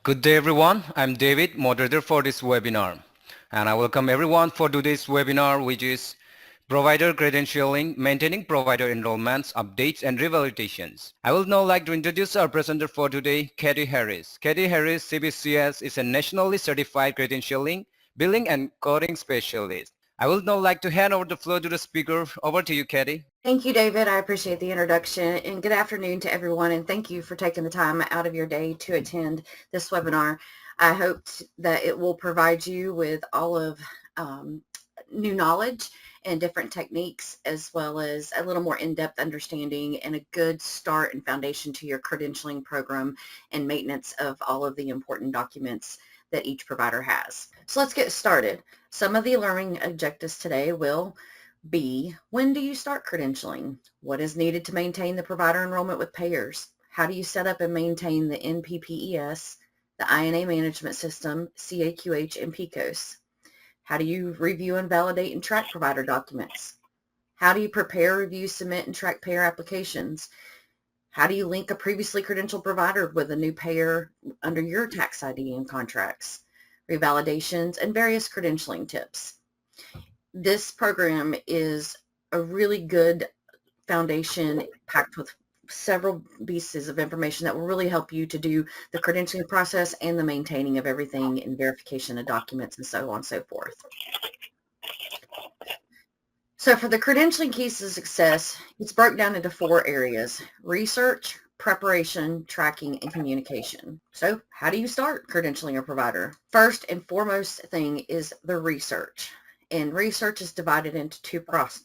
Good day everyone, I'm David, moderator for this webinar, and I welcome everyone for today's webinar, which is Provider Credentialing, Maintaining Provider Enrollments, Updates and Revalidations. I would now like to introduce our presenter for today, Cati Harris. Cati Harris, CBCS, is a nationally certified credentialing, billing and coding specialist. I would now like to hand over the floor to the speaker. Over to you, Cati. Thank you, David. I appreciate the introduction, and good afternoon to everyone, and thank you for taking the time out of your day to attend this webinar. I hope that it will provide you with all of new knowledge and different techniques, as well as a little more in-depth understanding and a good start and foundation to your credentialing program and maintenance of all of the important documents that each provider has. So let's get started. Some of the learning objectives today will be, when do you start credentialing? What is needed to maintain the provider enrollment with payers? How do you set up and maintain the NPPES, the INA management system, CAQH, and PECOS? How do you review and validate and track provider documents? How do you prepare, review, submit, and track payer applications? How do you link a previously credentialed provider with a new payer under your tax ID and contracts? Revalidations and various credentialing tips. This program is a really good foundation packed with several pieces of information that will really help you to do the credentialing process and the maintaining of everything and verification of documents and so on and so forth. So for the credentialing keys to success, it's broken down into 4 areas: research, preparation, tracking, and communication. So how do you start credentialing a provider? First and foremost thing is the research. And research is divided into two parts.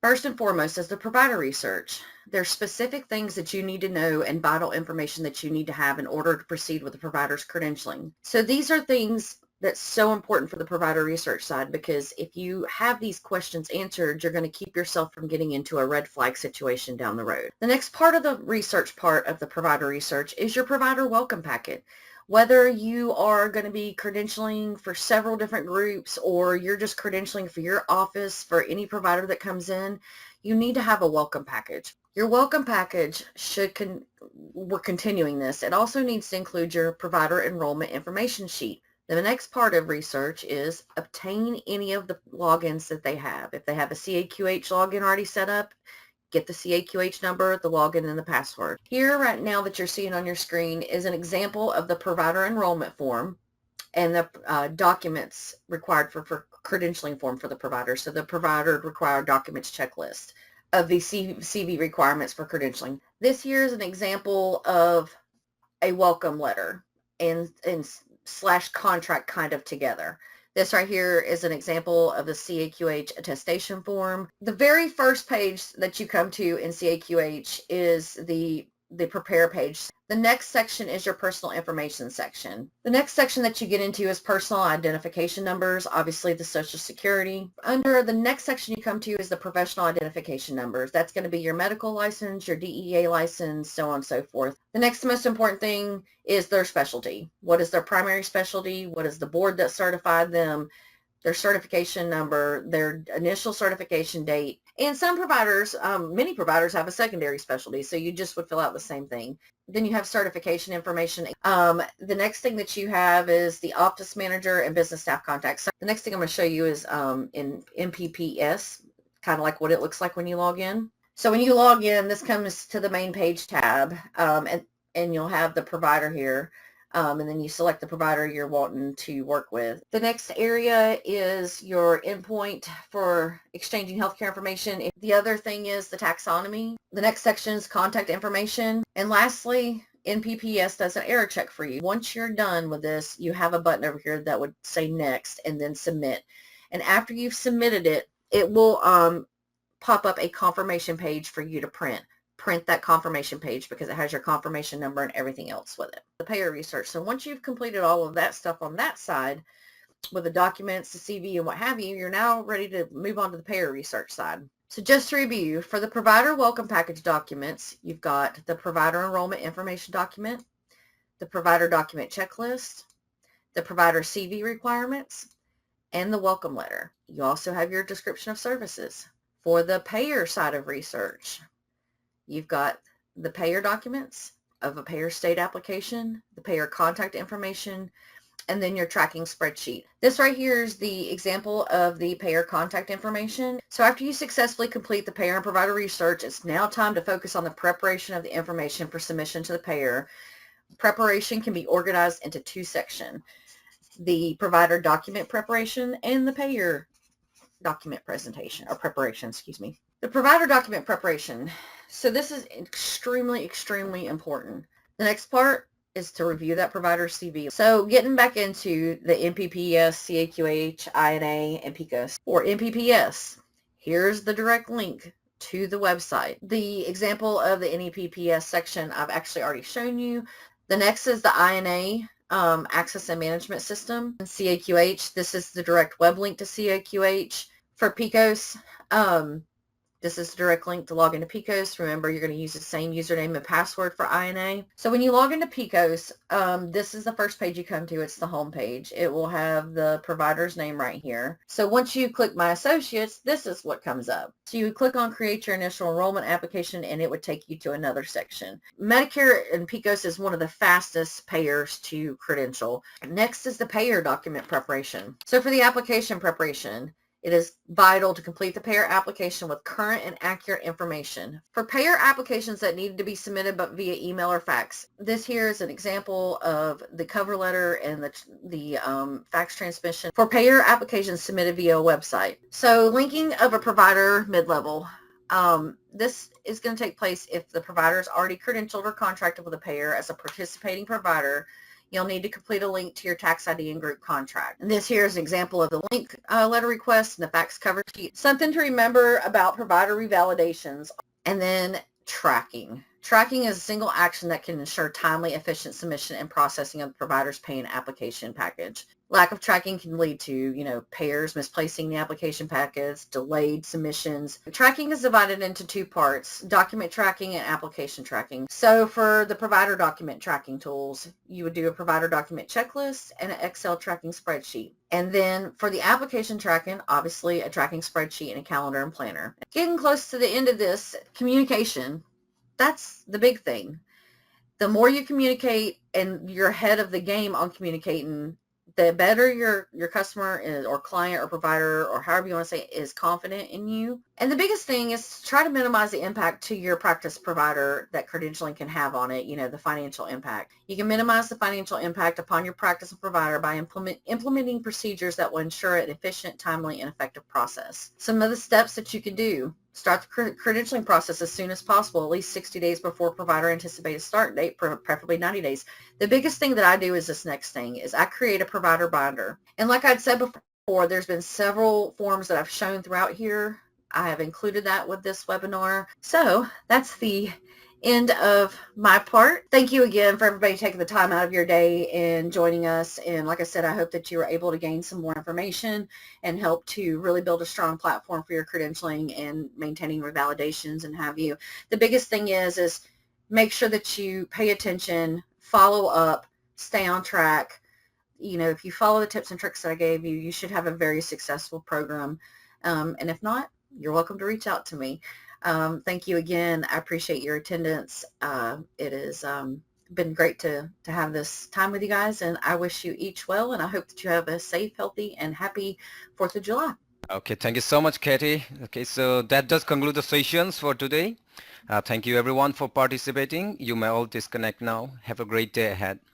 First and foremost is the provider research. There's specific things that you need to know and vital information that you need to have in order to proceed with the provider's credentialing. So these are things that's so important for the provider research side, because if you have these questions answered, you're going to keep yourself from getting into a red flag situation down the road. The next part of the research part of the provider research is your provider welcome packet. Whether you are going to be credentialing for several different groups or you're just credentialing for your office for any provider that comes in, you need to have a welcome package. Your welcome package we're continuing this. It also needs to include your provider enrollment information sheet. The next part of research is obtain any of the logins that they have. If they have a CAQH login already set up, get the CAQH number, the login, and the password. Here right now that you're seeing on your screen is an example of the provider enrollment form and the documents required for credentialing form for the provider. So the provider required documents checklist of the CV requirements for credentialing. This here is an example of a welcome letter and / contract kind of together. This right here is an example of the CAQH attestation form. The very first page that you come to in CAQH is the prepare page. The next section is your personal information section. The next section that you get into is personal identification numbers, obviously the Social Security. Under the next section you come to is the professional identification numbers. That's going to be your medical license, your DEA license, so on and so forth. The next most important thing is their specialty. What is their primary specialty? What is the board that certified them? Their certification number, their initial certification date. And some providers, many providers have a secondary specialty, so you just would fill out the same thing. Then you have certification information. The next thing that you have is the office manager and business staff contacts. So the next thing I'm going to show you is in NPPES, kind of like what it looks like when you log in. So when you log in, this comes to the main page tab, and you'll have the provider here. And then you select the provider you're wanting to work with. The next area is your endpoint for exchanging healthcare information. The other thing is the taxonomy. The next section is contact information. And lastly, NPPES does an error check for you. Once you're done with this, you have a button over here that would say next and then submit. And after you've submitted it, it will pop up a confirmation page for you to print. Print that confirmation page because it has your confirmation number and everything else with it. The payer research. So once you've completed all of that stuff on that side with the documents, the CV, and what have you, you're now ready to move on to the payer research side. So just to review, for the provider welcome package documents, you've got the provider enrollment information document, the provider document checklist, the provider CV requirements, and the welcome letter. You also have your description of services. For the payer side of research, you've got the payer documents, of a payer state application, the payer contact information, and then your tracking spreadsheet. This right here is the example of the payer contact information. So after you successfully complete the payer and provider research, it's now time to focus on the preparation of the information for submission to the payer. Preparation can be organized into two sections: the provider document preparation and the payer document presentation or preparation, excuse me. The provider document preparation. So this is extremely, extremely important. The next part is to review that provider CV. So getting back into the NPPES, CAQH, INA, and PECOS. For NPPES, here's the direct link to the website. The example of the NPPES section I've actually already shown you. The next is the INA, Access and Management System. CAQH, this is the direct web link to CAQH. For PECOS, this is a direct link to log into PECOS. Remember, you're going to use the same username and password for INA. So when you log into PECOS, this is the first page you come to. It's the home page. It will have the provider's name right here. So once you click My Associates, this is what comes up. So you would click on Create Your Initial Enrollment Application, and it would take you to another section. Medicare and PECOS is one of the fastest payers to credential. Next is the payer document preparation. So for the application preparation, it is vital to complete the payer application with current and accurate information. For payer applications that need to be submitted but via email or fax, this here is an example of the cover letter and the fax transmission for payer applications submitted via a website. So linking of a provider mid-level. This is going to take place if the provider is already credentialed or contracted with a payer as a participating provider. You'll need to complete a link to your tax ID and group contract. And this here is an example of the link letter request and the fax cover sheet. Something to remember about provider revalidations. And then tracking. Tracking is a single action that can ensure timely, efficient submission and processing of the provider's pay and application package. Lack of tracking can lead to, payers misplacing the application package, delayed submissions. Tracking is divided into two parts: document tracking and application tracking. So for the provider document tracking tools, you would do a provider document checklist and an Excel tracking spreadsheet. And then for the application tracking, obviously a tracking spreadsheet and a calendar and planner. Getting close to the end of this, communication, that's the big thing. The more you communicate and you're ahead of the game on communicating, the better your customer is, or client or provider, or however you want to say it, is confident in you. And the biggest thing is to try to minimize the impact to your practice provider that credentialing can have on it, the financial impact. You can minimize the financial impact upon your practice provider by implementing procedures that will ensure an efficient, timely, and effective process. Some of the steps that you can do: start the credentialing process as soon as possible, at least 60 days before provider anticipated start date, preferably 90 days. The biggest thing that I do is this next thing, is I create a provider binder. And like I'd said before, there's been several forms that I've shown throughout here. I have included that with this webinar. So that's the end of my part. Thank you again for everybody taking the time out of your day and joining us. And like I said, I hope that you were able to gain some more information and help to really build a strong platform for your credentialing and maintaining revalidations and have you. The biggest thing is make sure that you pay attention, follow up, stay on track. If you follow the tips and tricks that I gave you, you should have a very successful program. And if not, you're welcome to reach out to me. Thank you again. I appreciate your attendance. It has been great to have this time with you guys, and I wish you each well, and I hope that you have a safe, healthy, and happy 4th of July. Okay, thank you so much, Cati. Okay, so that does conclude the sessions for today. Thank you everyone for participating. You may all disconnect now. Have a great day ahead.